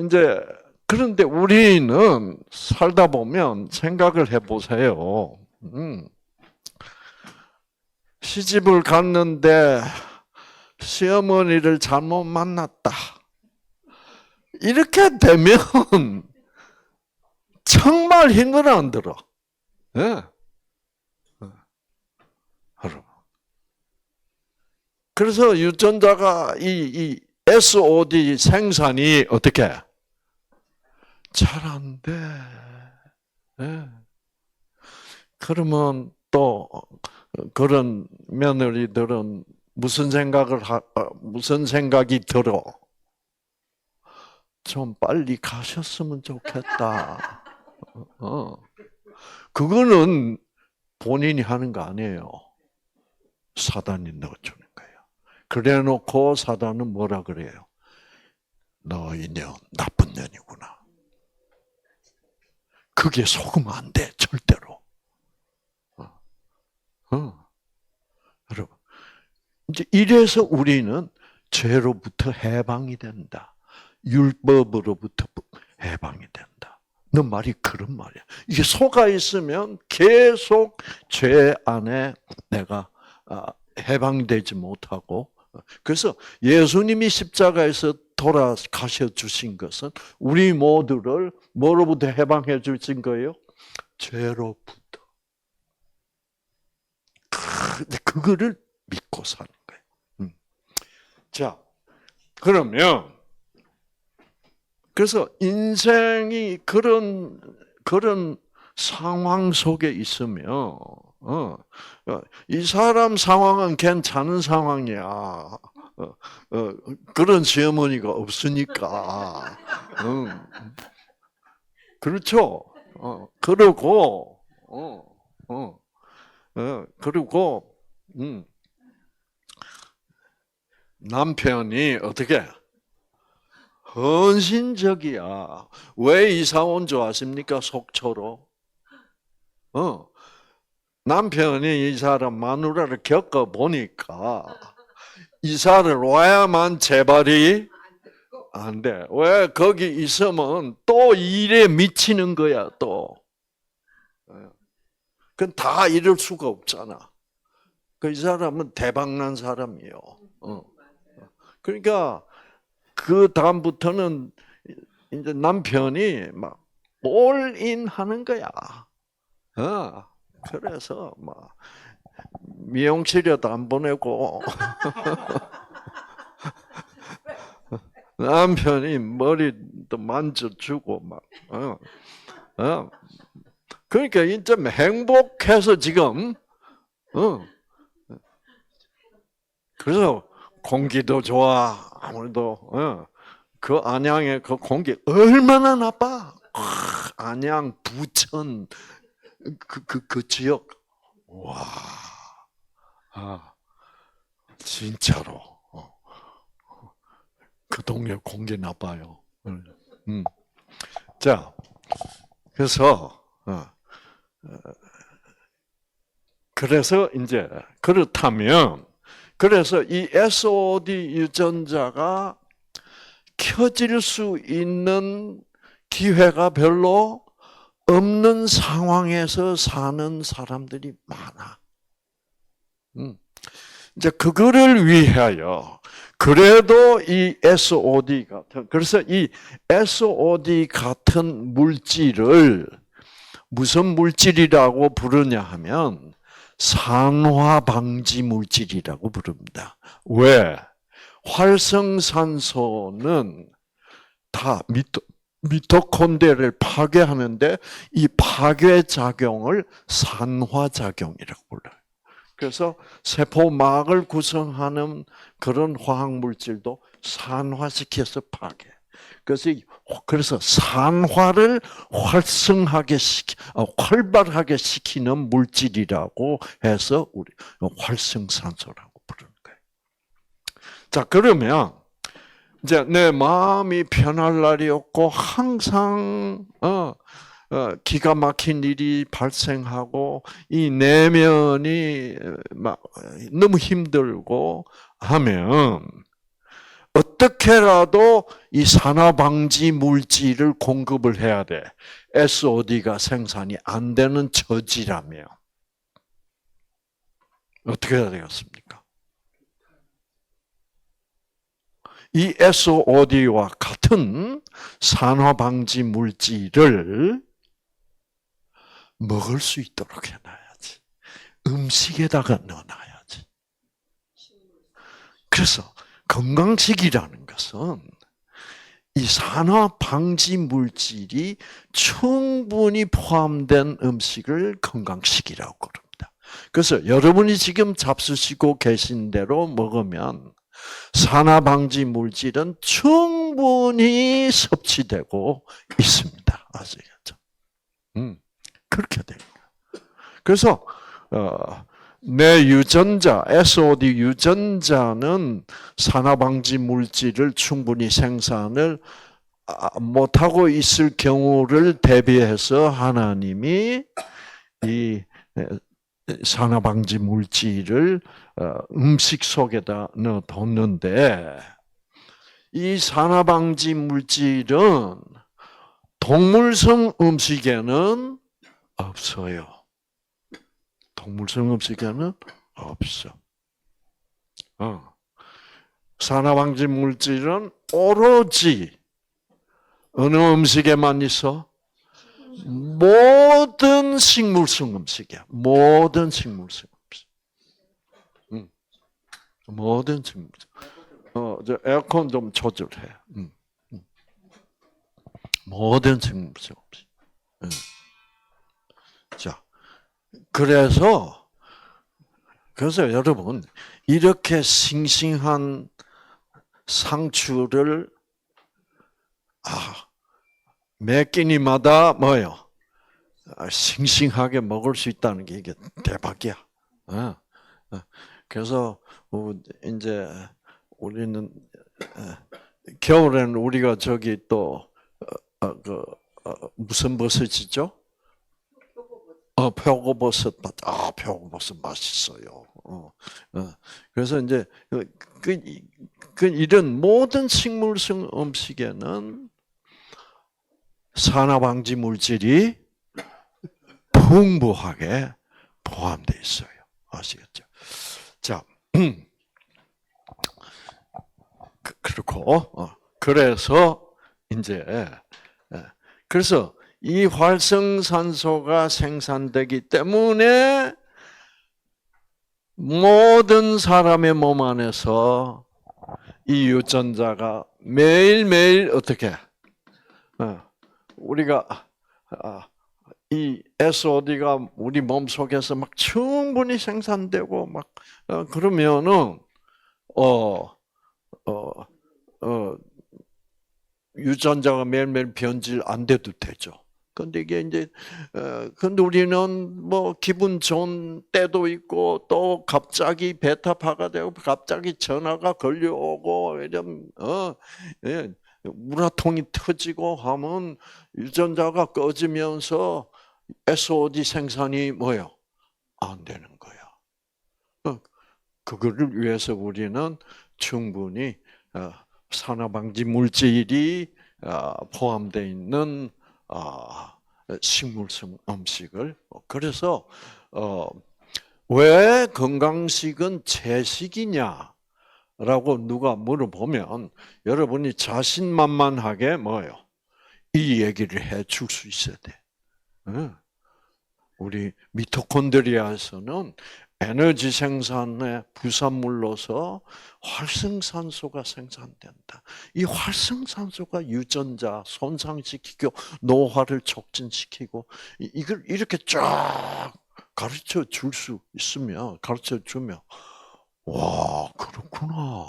이제 그런데 우리는 살다 보면 생각을 해보세요. 시집을 갔는데 시어머니를 잘못 만났다. 이렇게 되면 정말 힘들어 안 들어? 예. 여러분. 그래서 유전자가 이 SOD 생산이 어떻게? 잘 안 돼. 예. 그러면 또 그런 며느리들은 무슨 생각이 들어? 좀 빨리 가셨으면 좋겠다. 그거는 본인이 하는 거 아니에요. 사단이 넣어주는 거예요. 그래놓고 사단은 뭐라 그래요? 너 이 년 나쁜 년이구나. 그게 속으면 안 돼, 절대로. 여러분, 이제 이래서 우리는 죄로부터 해방이 된다. 율법으로부터 해방이 된다. 너 말이 그런 말이야. 이게 속아 있으면 계속 죄 안에 내가 해방되지 못하고, 그래서 예수님이 십자가에서 돌아가셔 주신 것은 우리 모두를 뭐로부터 해방해 주신 거예요? 죄로부터. 그거를 믿고 사는 거예요. 자, 그러면 그래서 인생이 그런 상황 속에 있으면 이 사람 상황은 괜찮은 상황이야. 그런 시어머니가 없으니까. 그렇죠. 그리고 남편이 어떻게 헌신적이야. 왜 이사 온 줄 아십니까? 속초로. 남편이 이 사람 마누라를 겪어 보니까 이사를 와야만 재발이 안 돼. 왜 거기 있으면 또 일에 미치는 거야 또. 그건 다 이럴 수가 없잖아. 이 사람은 대박난 사람이에요. 그러니까 그 다음부터는 이제 남편이 막 올인 하는 거야. 그래서 막 미용실에도 안 보내고 남편이 머리도 만져주고 막. 그러니까 이제 행복해서 지금. 그래서 공기도 좋아. 아무래도 그 안양의 그 공기 얼마나 나빠. 안양, 부천 그 지역. 와, 진짜로 그 동네 공기 나빠요. 자, 그래서 이제 그렇다면. 그래서 이 SOD 유전자가 켜질 수 있는 기회가 별로 없는 상황에서 사는 사람들이 많아. 이제 그거를 위하여 그래도 이 SOD 같은, 그래서 이 SOD 같은 물질을 무슨 물질이라고 부르냐 하면 산화 방지 물질이라고 부릅니다. 왜? 활성산소는 다 미토콘드리아를 파괴하는데 이 파괴 작용을 산화 작용이라고 불러요. 그래서 세포막을 구성하는 그런 화학 물질도 산화시켜서 파괴. 그래서 산화를 활발하게 시키는 물질이라고 해서 우리 활성산소라고 부르는 거예요. 자, 그러면 이제 내 마음이 편할 날이 없고 항상 기가 막힌 일이 발생하고 이 내면이 막 너무 힘들고 하면 어떻게라도 이 산화방지 물질을 공급을 해야 돼. SOD가 생산이 안 되는 처지라며. 어떻게 해야 되겠습니까? 이 SOD와 같은 산화방지 물질을 먹을 수 있도록 해놔야지. 음식에다가 넣어놔야지. 그래서 건강식이라는 것은 이 산화방지 물질이 충분히 포함된 음식을 건강식이라고 그럽니다. 그래서 여러분이 지금 잡수시고 계신 대로 먹으면 산화방지 물질은 충분히 섭취되고 있습니다. 아시겠죠? 그렇게 됩니다. 그래서 내 유전자, SOD 유전자는 산화방지 물질을 충분히 생산을 못하고 있을 경우를 대비해서 하나님이 이 산화방지 물질을 음식 속에다 넣어뒀는데 이 산화방지 물질은 동물성 음식에는 없어요. 동물성 음식에는 없어. 산화방지 물질은 오로지 어느 음식에만 있어? 모든 식물성 음식이야. 모든 식물성 음식. 모든 식물성. 저 에어컨 좀 조절해. 모든 식물성 음식. 자, 그래서 여러분 이렇게 싱싱한 상추를 매 끼니마다 뭐요? 싱싱하게 먹을 수 있다는 게 이게 대박이야. 그래서 이제 우리는 겨울에는 우리가 저기 또 무슨 버섯이죠? 표고버섯. 표고버섯 맛있어요. 그래서 이제 이런 모든 식물성 음식에는 산화방지 물질이 풍부하게 포함되어 있어요. 아시겠죠? 자, 그렇고 그래서 이제 그래서 이 활성산소가 생산되기 때문에 모든 사람의 몸 안에서 이 유전자가 매일매일 어떻게 우리가 이 SOD가 우리 몸 속에서 막 충분히 생산되고 막 그러면은 유전자가 매일매일 변질 안 돼도 되죠. 근데 이게 이제 근데 우리는 뭐 기분 좋은 때도 있고 또 갑자기 베타파가 되고 갑자기 전화가 걸려오고 이런 우라통이 터지고 하면 유전자가 꺼지면서 SOD 생산이 뭐요? 안 되는 거야. 그거를 위해서 우리는 충분히 산화방지 물질이 포함되어 있는 식물성 음식을 그래서 왜 건강식은 채식이냐? 라고 누가 물어보면 여러분이 자신만만하게 뭐예요? 이 얘기를 해줄 수 있어야 돼. 우리 미토콘드리아에서는 에너지 생산의 부산물로서 활성산소가 생산된다. 이 활성산소가 유전자 손상시키고 노화를 촉진시키고 이걸 이렇게 쫙 가르쳐 줄 수 있으면 가르쳐 주면 와 그렇구나.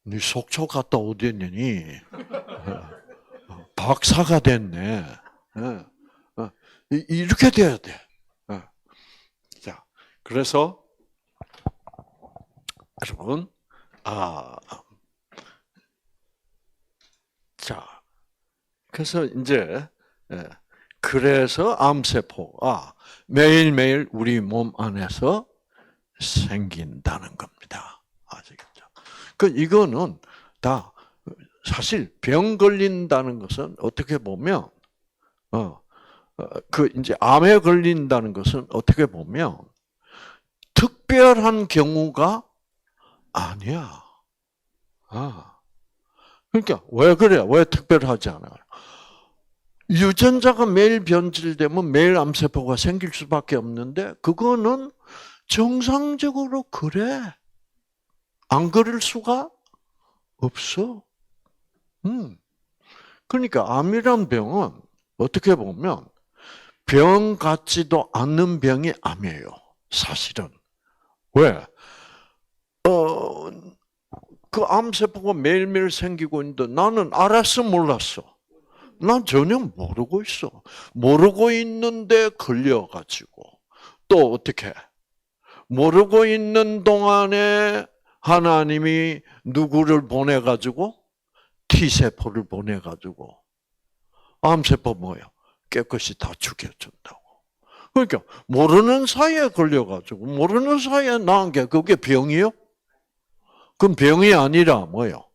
네 속초 갔다 오더니 박사가 됐네. 이렇게 돼야 돼. 자, 그래서 여러분, 자, 그래서 이제 그래서 암세포가 매일매일 우리 몸 안에서 생긴다는 겁니다. 아시겠죠? 이거는 다 사실 병 걸린다는 것은 어떻게 보면 이제 암에 걸린다는 것은 어떻게 보면 특별한 경우가 아니야. 그러니까 왜 그래? 왜 특별하지 않아요? 유전자가 매일 변질되면 매일 암세포가 생길 수밖에 없는데 그거는 정상적으로 그래. 안 그럴 수가 없어. 그러니까 암이란 병은 어떻게 보면 병 같지도 않는 병이 암이에요. 사실은. 왜? 그 암세포가 매일매일 생기고 있는데 나는 알았어 몰랐어? 난 전혀 모르고 있어. 모르고 있는데 걸려가지고 또 어떻게? 모르고 있는 동안에 하나님이 누구를 보내가지고 T세포를 보내가지고 암세포 뭐예요? 깨끗이 다 죽여준다고. 그러니까 모르는 사이에 걸려가지고 모르는 사이에 나은 게 그게 병이요? 그럼 병이 아니라 뭐예요?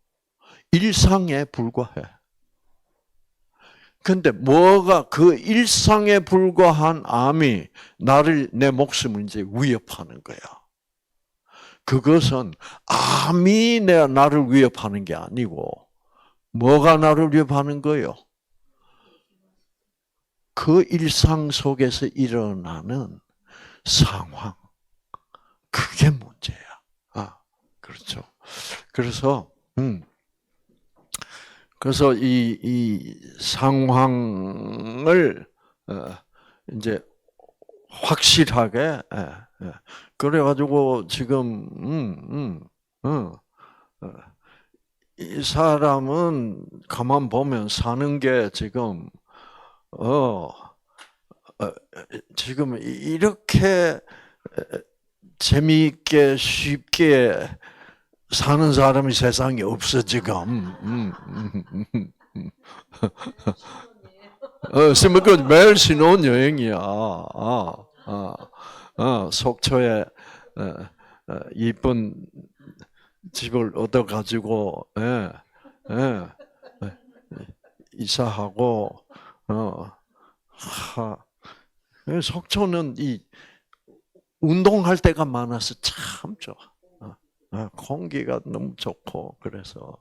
일상에 불과해. 근데 뭐가 그 일상에 불과한 암이 내 목숨을 이제 위협하는 거야. 그것은 암이 나를 위협하는 게 아니고 뭐가 나를 위협하는 거예요? 그 일상 속에서 일어나는 상황. 그게 문제야. 그렇죠. 그래서 이 상황을 이제 확실하게 그래가지고 지금 이 사람은 가만 보면 사는 게 지금 지금 이렇게 재미있게 쉽게 사는 사람이 세상에 없어 지금. 매일 신혼여행이야. 속초에 이쁜 집을 얻어가지고 이사하고 속초는 이 운동할 때가 많아서 참 좋아. 공기가 너무 좋고 그래서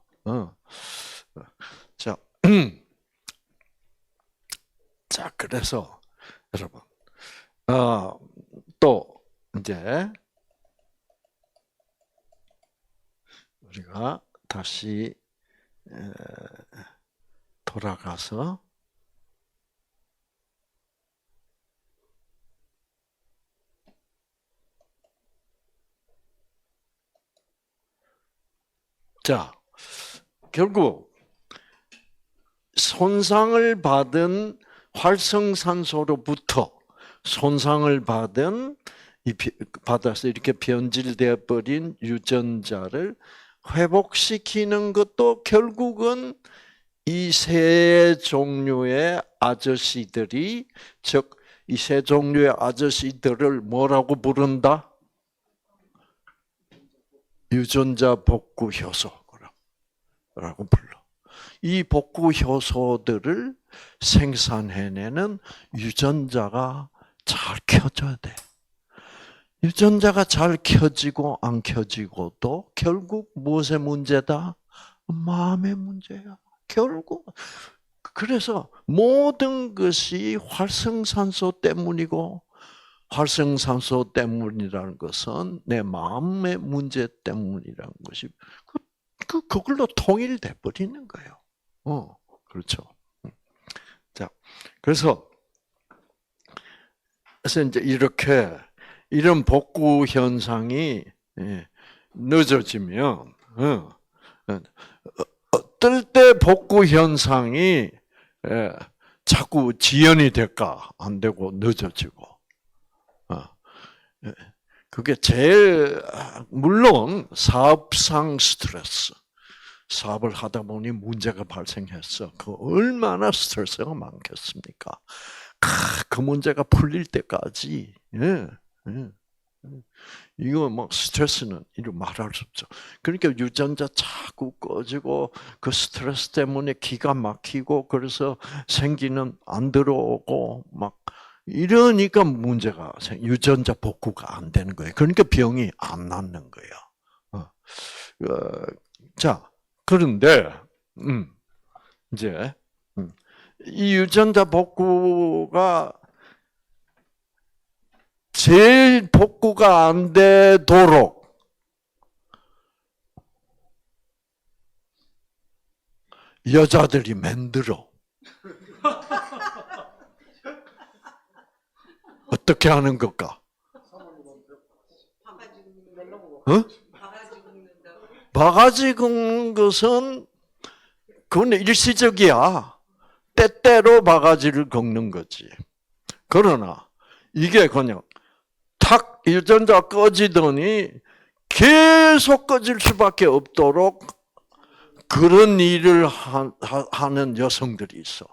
자, 자 그래서 여러분 또 이제 우리가 다시 돌아가서 자 결국 손상을 받은 활성산소로부터 손상을 받아서 이렇게 변질되어 버린 유전자를 회복시키는 것도 결국은 이 세 종류의 아저씨들이 즉 이 세 종류의 아저씨들을 뭐라고 부른다? 유전자 복구 효소라고 불러. 이 복구 효소들을 생산해내는 유전자가 잘 켜져야 돼. 유전자가 잘 켜지고 안 켜지고도 결국 무엇의 문제다? 마음의 문제야. 결국. 그래서 모든 것이 활성산소 때문이고, 활성산소 때문이라는 것은 내 마음의 문제 때문이라는 것이 그걸로 통일돼 버리는 거예요. 그렇죠. 자, 그래서 이제 이렇게 이런 복구 현상이 늦어지면 어떨 때 복구 현상이 자꾸 지연이 될까? 안 되고 늦어지고. 그게 제일 물론 사업상 스트레스. 사업을 하다 보니 문제가 발생했어. 그 얼마나 스트레스가 많겠습니까? 그 문제가 풀릴 때까지. 이거 뭐 스트레스는 이루 말할 수 없죠. 그러니까 유전자 자꾸 꺼지고 그 스트레스 때문에 기가 막히고 그래서 생기는 안 들어오고 막 이러니까 문제가 유전자 복구가 안 되는 거예요. 그러니까 병이 안 낫는 거예요. 자, 그런데 이제 이 유전자 복구가 제일 복구가 안 되도록 여자들이 만들어. 어떻게 하는 걸까? 바가지 긁는 것은 그건 일시적이야. 때때로 바가지를 긁는 거지. 그러나 이게 그냥 탁 유전자 꺼지더니 계속 꺼질 수밖에 없도록 그런 일을 하는 여성들이 있어.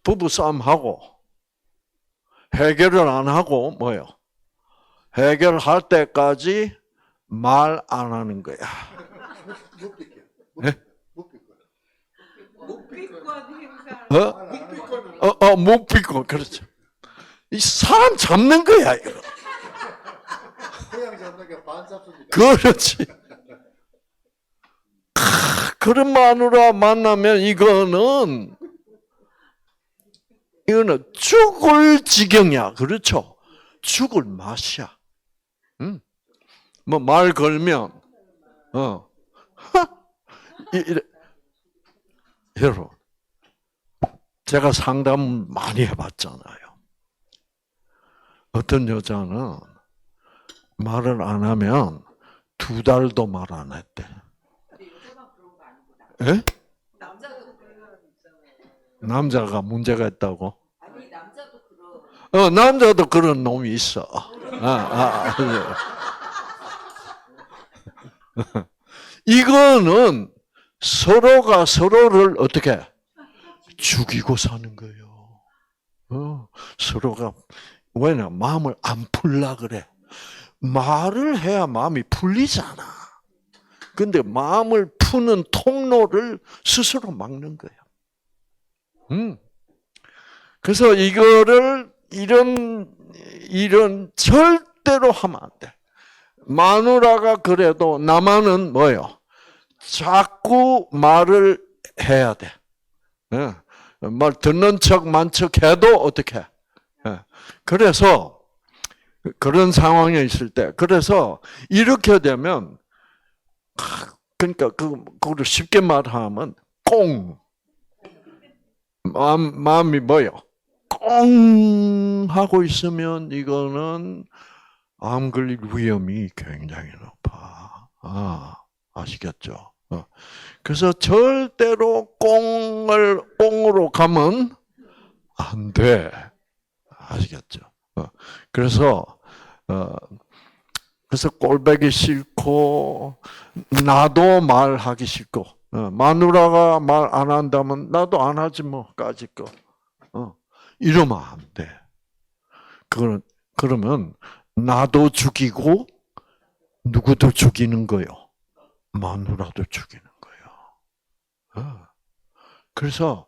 부부싸움하고 해결을 안 하고 뭐요? 해결할 때까지 말 안 하는 거야. 네? 묵비권, 그렇죠. 이 사람 잡는 거야, 이거. 그렇지. 그런 마누라 만나면 이거는 죽을 지경이야. 그렇죠? 죽을 맛이야. 응? 뭐 말 걸면, 여러분, 제가 상담 많이 해봤잖아요. 어떤 여자는 말을 안 하면 2달도 말 안 했대. 예? 남자가 문제가 있다고? 아니 남자도 그런. 남자도 그런 놈이 있어. 이거는 서로가 서로를 어떻게 죽이고 사는 거예요. 서로가 왜냐 마음을 안 풀라 그래. 말을 해야 마음이 풀리잖아. 근데 마음을 푸는 통로를 스스로 막는 거예요. 그래서 이거를 이런 절대로 하면 안 돼. 마누라가 그래도 나만은 뭐요? 자꾸 말을 해야 돼. 말 듣는 척 만척 해도 어떻게? 그래서 그런 상황에 있을 때, 그래서 이렇게 되면 그러니까 그거를 쉽게 말하면 꽁 마음이 뭐요? 꽁 하고 있으면 이거는 암 걸릴 위험이 굉장히 높아. 아시겠죠? 그래서 절대로 꽁으로 가면 안 돼. 아시겠죠? 그래서 꼴보기 싫고 나도 말하기 싫고 마누라가 말 안 한다면 나도 안 하지 뭐까짓 거. 이러면 안 돼. 그러면 나도 죽이고 누구도 죽이는 거요. 마누라도 죽이는 거예요. 그래서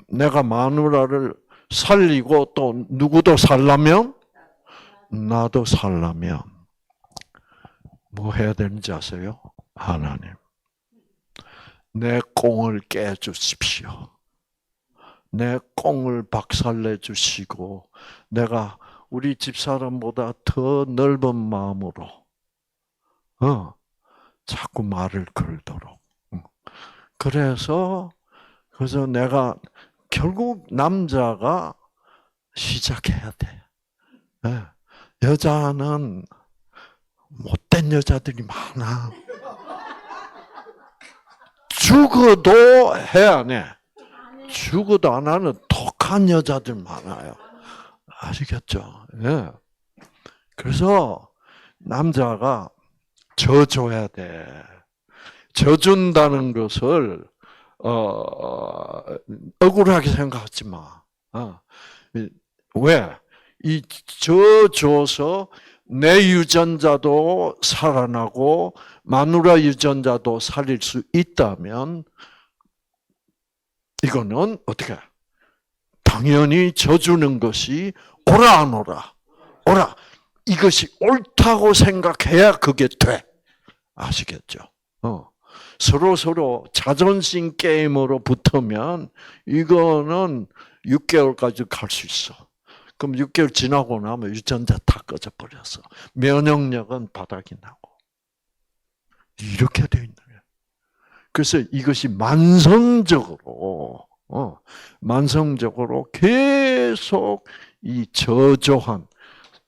내가 마누라를 살리고 또 누구도 살라면 나도 살라면 뭐 해야 되는지 아세요? 하나님, 내 꽁을 깨주십시오. 내 꽁을 박살내 주시고 내가 우리 집사람보다 더 넓은 마음으로 자꾸 말을 걸도록. 그래서 내가 결국 남자가 시작해야 돼. 여자는 못된 여자들이 많아. 죽어도 해 안 해? 죽어도 안 하는 독한 여자들 많아요. 아시겠죠? 예. 그래서 남자가 져줘야 돼. 져준다는 것을 억울하게 생각하지 마. 왜? 이 져줘서 내 유전자도 살아나고 마누라 유전자도 살릴 수 있다면 이거는 어떻게? 당연히 져주는 것이 오라 안 오라? 오라. 이것이 옳다고 생각해야 그게 돼. 아시겠죠? 서로 자존심 게임으로 붙으면 이거는 6개월까지 갈 수 있어. 그럼 6개월 지나고 나면 유전자 다 꺼져버렸어. 면역력은 바닥이 나고. 이렇게 돼 있는 거예요. 그래서 이것이 만성적으로 계속 이 저조한,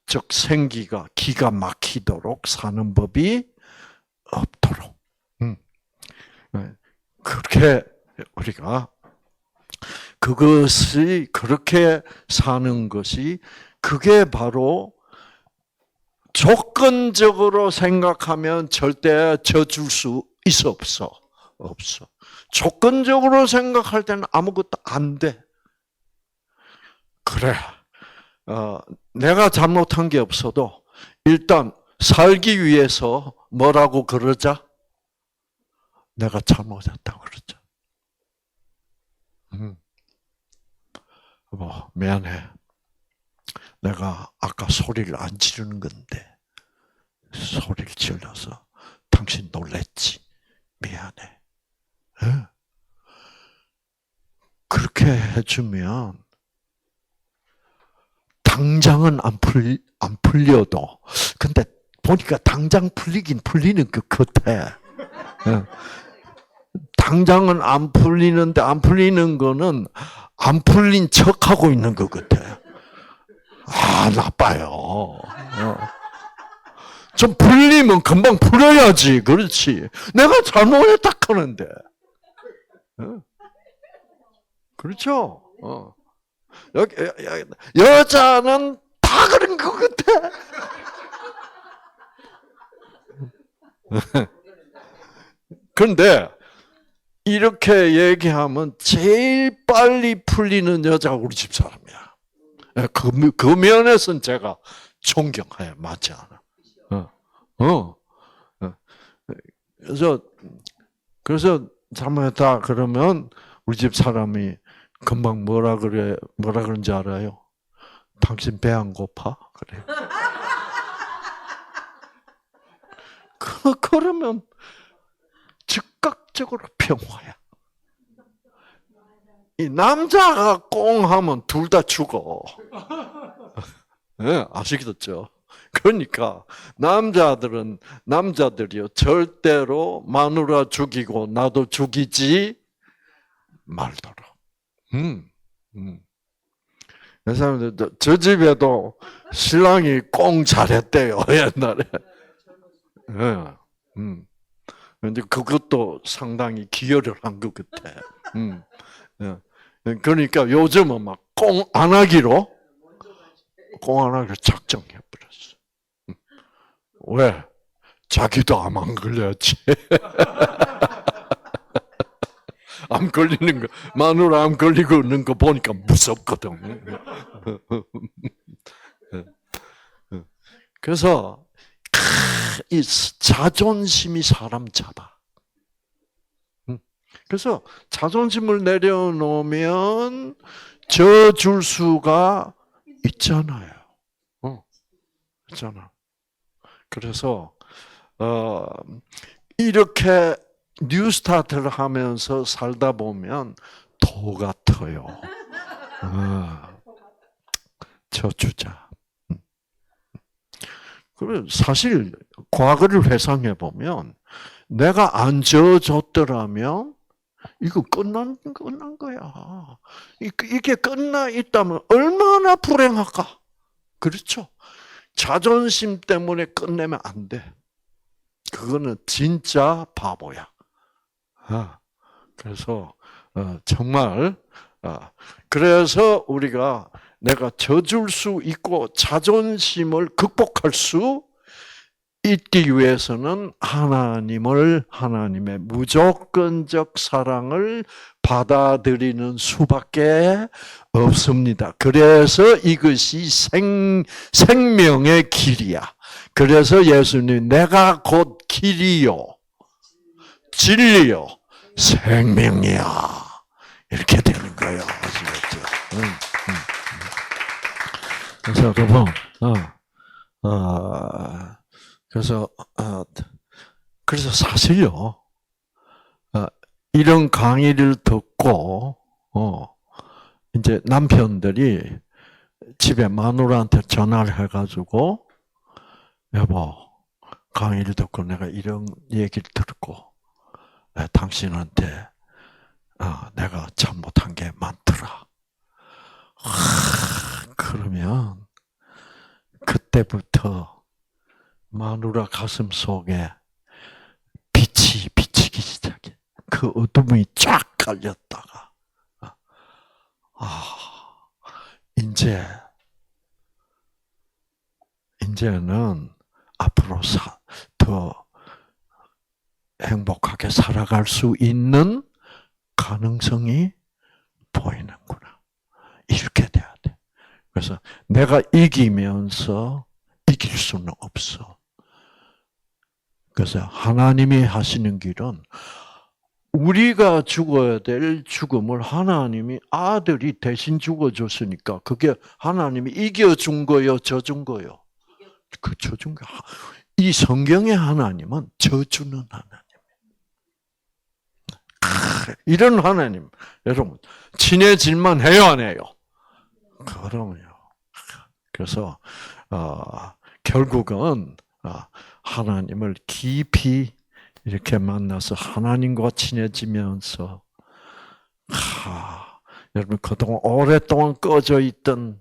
즉 생기가 기가 막히도록 사는 법이 없도록. 그렇게 우리가 그것이 그렇게 사는 것이 그게 바로 조건적으로 생각하면 절대 져줄 수 있어 없어? 없어. 조건적으로 생각할 때는 아무것도 안 돼. 그래. 내가 잘못한 게 없어도 일단 살기 위해서 뭐라고 그러자? 내가 잘못했다고 그러자. 미안해. 내가 아까 소리를 안 지르는 건데 소리를 질러서 당신 놀랬지. 미안해. 그렇게 해주면 당장은 안 풀려도 근데 보니까 당장 풀리긴 풀리는 것 같아. 당장은 안 풀리는데 안 풀리는 거는 안 풀린 척하고 있는 것 같아. 나빠요. 좀 풀리면 금방 풀어야지. 그렇지. 내가 잘못했다 하는데. 그렇죠? 여자는 다 그런 것 같아. 그런데 이렇게 얘기하면 제일 빨리 풀리는 여자가 우리 집사람이야. 그 면에서는 제가 존경해요. 맞지 않아? 그래서 잘못했다 그러면 우리 집 사람이 금방 뭐라 그런지 알아요? 당신 배 안 고파? 그래. 그러면 즉각적으로 평화야. 이 남자가 꽁 하면 둘 다 죽어. 네, 아시겠죠? 그러니까 남자들이요 절대로 마누라 죽이고 나도 죽이지 말도록. 그 사람들 저 집에도 신랑이 꽁 잘했대요 옛날에. 근데 그것도 상당히 기여를 한 것 같아. 그러니까 요즘은 막 꽁 안 하기로 작정해 버렸어. 왜? 자기도 암 안 걸려야지. 암 걸리는 거, 마누라 암 걸리고 있는 거 보니까 무섭거든. 그래서 이 자존심이 사람 잡아. 그래서 자존심을 내려놓으면 져줄 수가 있잖아요. 있잖아. 그래서 이렇게 뉴스타트를 하면서 살다 보면 도 같아요. 져주자. 그래 사실 과거를 회상해 보면 내가 안 져줬더라면 이거 끝난 거야. 이게 끝나 있다면 얼마나 불행할까? 그렇죠? 자존심 때문에 끝내면 안 돼. 그거는 진짜 바보야. 그래서 정말 그래서 우리가 내가 져줄 수 있고 자존심을 극복할 수 있기 위해서는 하나님의 무조건적 사랑을 받아들이는 수밖에 없습니다. 그래서 이것이 생명의 길이야. 그래서 예수님 내가 곧 길이요 진리요 생명이야 이렇게 되는 거예요. 아시겠죠? 그래서 여러분, 그래서 사실요, 이런 강의를 듣고, 이제 남편들이 집에 마누라한테 전화를 해가지고, 여보, 강의를 듣고 내가 이런 얘기를 듣고, 당신한테, 내가 잘못한 게 많더라. 그러면, 그때부터 마누라 가슴 속에 빛이 비치기 시작해. 그 어둠이 쫙 깔렸다가, 이제는 앞으로 더 행복하게 살아갈 수 있는 가능성이 보이는구나. 이렇게 돼야 돼. 그래서 내가 이기면서 이길 수는 없어. 그래서 하나님이 하시는 길은 우리가 죽어야 될 죽음을 하나님이 아들이 대신 죽어줬으니까 그게 하나님이 이겨준 거요, 져준 거요? 그 져준 거. 이 성경의 하나님은 져주는 하나님. 이런 하나님, 여러분 친해질만 해요, 안 해요? 그럼요. 그래서 결국은 하나님을 깊이 이렇게 만나서 하나님과 친해지면서 여러분 그동안 오랫동안 꺼져 있던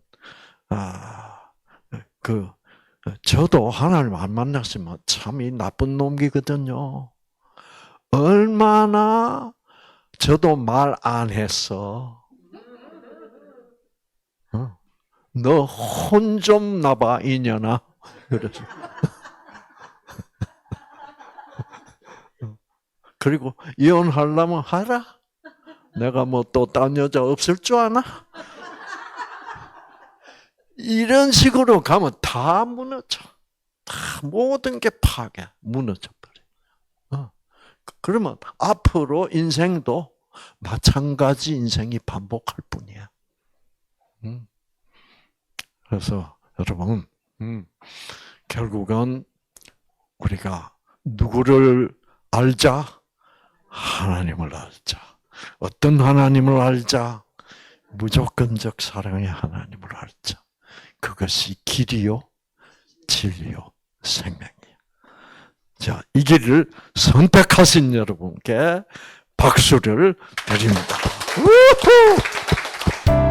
저도 하나님 안 만났으면 참 이 나쁜 놈이거든요. 얼마나 저도 말 안 했어. 너 혼 좀 나봐 이년아. 그래서 그리고 이혼하려면 하라. 내가 뭐 또 딴 여자 없을 줄 아나? 이런 식으로 가면 다 무너져. 다 모든 게 파괴, 무너져 버려. 그러면 앞으로 인생도 마찬가지 인생이 반복할 뿐이야. 그래서 여러분, 결국은 우리가 누구를 알자? 하나님을 알자. 어떤 하나님을 알자? 무조건적 사랑의 하나님을 알자. 그것이 길이요, 진리요, 생명이요. 자, 이 길을 선택하신 여러분께 박수를 드립니다. 우후!